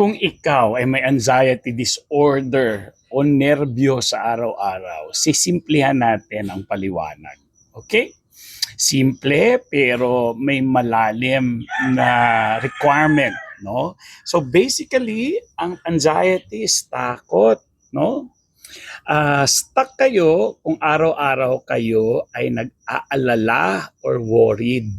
Kung ikaw ay may anxiety disorder o nerbyo sa araw-araw, sisimplihan natin ang paliwanag. Okay? Simple pero may malalim na requirement, no? So basically, ang anxiety is takot, no? Stuck kayo kung araw-araw kayo ay nag-aalala or worried.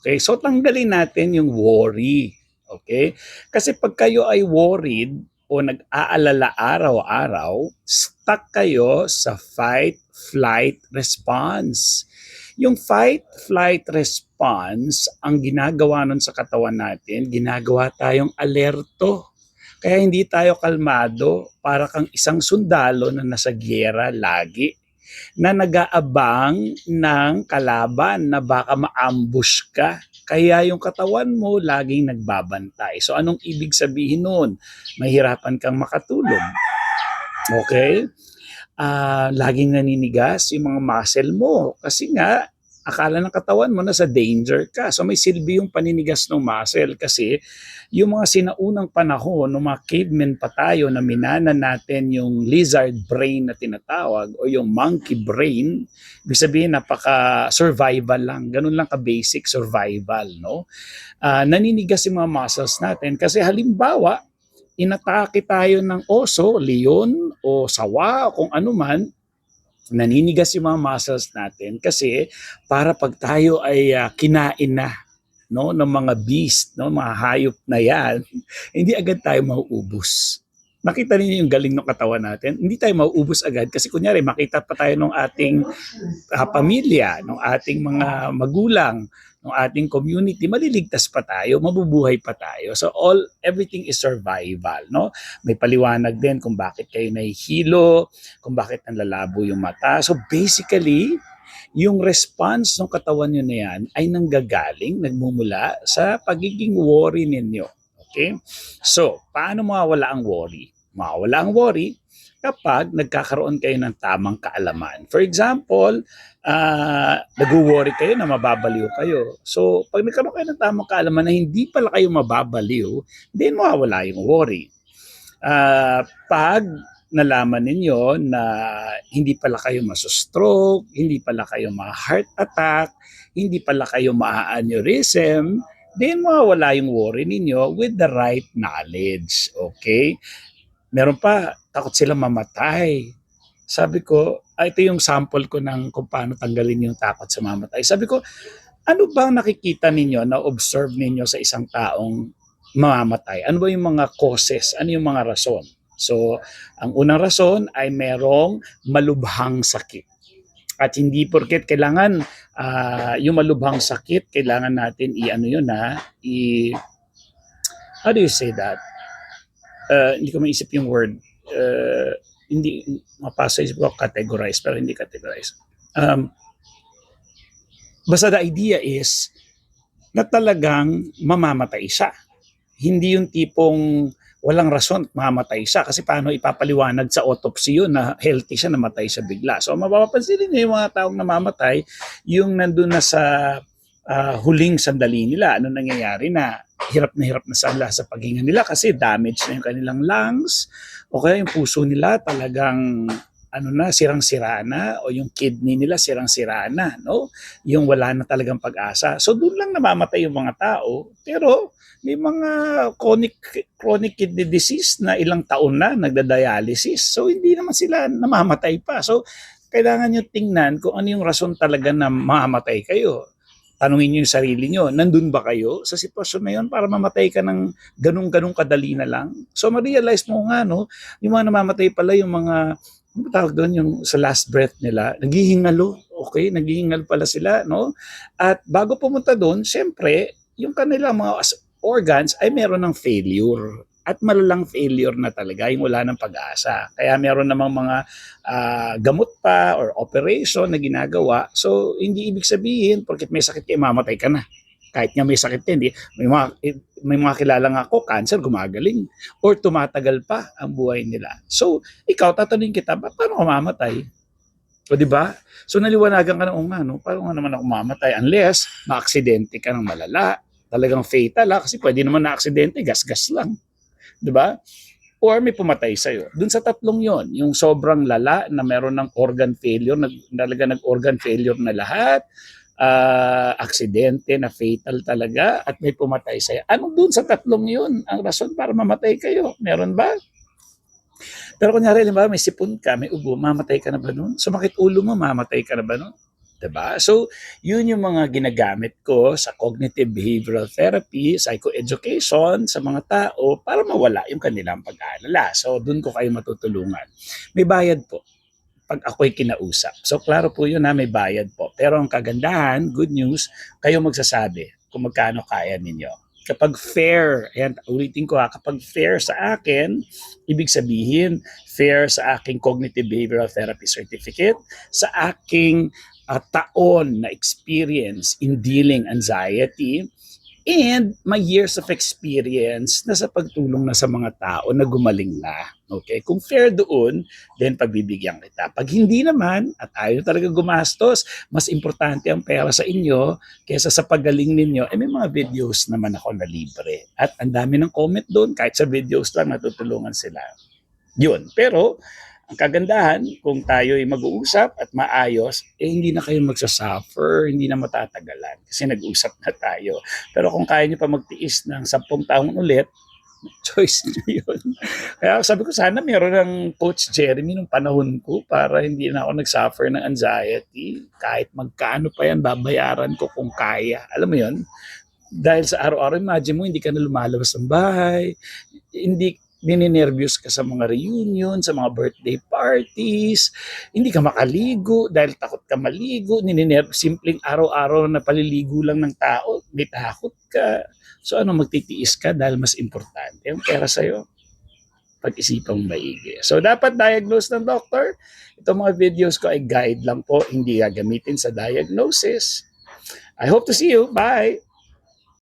Okay, so tanggalin natin yung worry. Okay? Kasi pag kayo ay worried o nag-aalala araw-araw, stuck kayo sa fight, flight, response. Yung fight, flight, response, ang ginagawa nun sa katawan natin, ginagawa tayong alerto. Kaya hindi tayo kalmado, para kang isang sundalo na nasa giyera lagi, na nag-aabang ng kalaban na baka ma-ambush ka. Kaya yung katawan mo laging nagbabantay. So anong ibig sabihin nun? Mahirapan kang makatulog. Okay? Laging naninigas yung mga muscle mo. Kasi nga, akala ng katawan mo nasa danger ka. So may silbi yung paninigas ng muscle kasi yung mga sinaunang panahon, ng mga cavemen pa tayo na minana natin yung lizard brain na tinatawag o yung monkey brain, ibig sabihin napaka-survival lang. Ganun lang ka-basic survival, no? Naninigas yung mga muscles natin kasi halimbawa, inatake tayo ng oso, leon o sawa o kung ano man, naninigas yung mga muscles natin kasi para pag tayo ay kinain na, no, ng mga beast, no, mga hayop na yan, hindi agad tayo mauubos. Nakita niyo yung galing ng katawan natin? Hindi tayo mauubos agad kasi kunyari makita pa tayo ng ating pamilya, ng ating mga magulang, ng ating community, maliligtas pa tayo, mabubuhay pa tayo. So everything is survival, no? May paliwanag din kung bakit kayo nahihilo, kung bakit nanlalabo yung mata. So basically, yung response ng katawan nyo na yan ay nanggagaling, nagmumula sa pagiging worry ninyo. Okay? So, paano mawawala ang worry? Mawawala ang worry kapag nagkakaroon kayo ng tamang kaalaman. For example, nag-worry kayo na mababaliw kayo. So, pag nagkaroon kayo ng tamang kaalaman na hindi pala kayo mababaliw, then mawawala yung worry. Pag nalaman ninyo na hindi pala kayo masustroke, hindi pala kayo ma-heart attack, hindi pala kayo ma-aneurysm, then mawawala yung worry ninyo with the right knowledge. Okay? Meron pa, takot sila mamatay. Sabi ko, ito yung sample ko ng kung paano tanggalin yung takot sa mamatay. Sabi ko, ano ba nakikita ninyo, na-observe ninyo sa isang taong mamamatay? Ano ba yung mga causes? Ano yung mga rason? So, ang unang rason ay merong malubhang sakit. At hindi porket kailangan yung malubhang sakit, kailangan natin how do you say that? Hindi ko maisip yung word. Hindi mapasa isip ko categorize, pero hindi categorize. Basta the idea is na talagang mamamatay siya. Hindi yung tipong walang rason mamatay siya kasi paano ipapaliwanag sa autopsy yun na healthy siya, namatay siya bigla. So mapapansin niyo yung mga taong namamatay, yung nandun na sa huling sandali nila, ano nangyayari na hirap na sila sa paghinga nila kasi damage na yung kanilang lungs o kaya yung puso nila talagang sirang-sira na o yung kidney nila sirang-sira na, no? Yung wala na talagang pag-asa. So doon lang namamatay yung mga tao, pero may mga chronic kidney disease na ilang taon na nagda-dialysis. So hindi naman sila namamatay pa. So kailangan nyo tingnan kung ano yung rason talaga na mamamatay kayo. Tanungin nyo yung sarili nyo, nandun ba kayo sa sitwasyon na yun para mamatay ka ng ganung-ganung kadali na lang? So ma-realize mo nga, no, yung mga namamatay pala, yung mga tawag doon, yung sa last breath nila, naghihingalo. Okay, naghihingal pala sila, no? At bago pumunta doon, syempre, yung kanilang mga organs ay meron ng failure. At malalang failure na talaga, yung wala ng pag-asa. Kaya meron namang mga gamot pa or operation na ginagawa. So, hindi ibig sabihin, porque may sakit kayo, mamatay ka na. Kahit nga may sakit ka, hindi. May mga kilala nga ako, cancer, gumagaling. Or tumatagal pa ang buhay nila. So, ikaw, tatanungin kita, paano ka mamatay? O di ba? So naliwanagan ka na, no? Paano nga naman ako mamatay unless maaksidente ka ng malala, talagang fatal kasi pwede naman na aksidente, gas-gas lang. 'di ba? Or may pumatay sa'yo. Dun sa tatlong yon, yung sobrang lala na meron ng organ failure, talaga nag-organ failure na lahat, aksidente na fatal talaga, at may pumatay sa'yo. Anong dun sa tatlong yun ang rason para mamatay kayo? Meron ba? Pero kunyari, halimbawa, may sipon ka, may ubo, mamatay ka na ba nun? Sumakit ulo mo, mamatay ka na ba nun? Diba? So, yun yung mga ginagamit ko sa cognitive behavioral therapy, psychoeducation sa mga tao para mawala yung kanilang pag-aalala. So, dun ko kayo matutulungan. May bayad po pag ako'y kinausap. So, klaro po yun na may bayad po. Pero ang kagandahan, good news, kayo magsasabi kung magkano kaya ninyo. Kapag fair, ayan, ulitin ko ha, kapag fair sa akin, ibig sabihin, fair sa aking cognitive behavioral therapy certificate, sa aking taon na experience in dealing anxiety, and my years of experience na sa pagtulong na sa mga tao na gumaling na. Okay? Kung fair doon, then pagbibigyan kita. Pag hindi naman, at ayaw talaga gumastos, mas importante ang pera sa inyo kaysa sa pagaling ninyo, may mga videos naman ako na libre. At ang dami ng comment doon, kahit sa videos lang, natutulungan sila. Yun. Pero, ang kagandahan, kung tayo ay mag-uusap at maayos, hindi na kayo magsasuffer, hindi na matatagalan kasi nag-usap na tayo. Pero kung kaya nyo pa magtiis ng 10 taon ulit, choice nyo yun. Kaya sabi ko, sana meron ng Coach Jeremy nung panahon ko para hindi na ako nag-suffer ng anxiety. Kahit magkano pa yan, babayaran ko kung kaya. Alam mo yun? Dahil sa araw-araw, imagine mo, hindi ka na lumalabas ng bahay, hindi nininervyos ka sa mga reunion, sa mga birthday parties, hindi ka makaligo dahil takot ka maligo, simpleng araw-araw na paliligo lang ng tao, may takot ka. So ano, magtitiis ka dahil mas importante yung pera sa'yo. Pag-isipang maigi. So dapat diagnose ng doktor. Itong mga videos ko ay guide lang po, hindi gagamitin sa diagnosis. I hope to see you. Bye!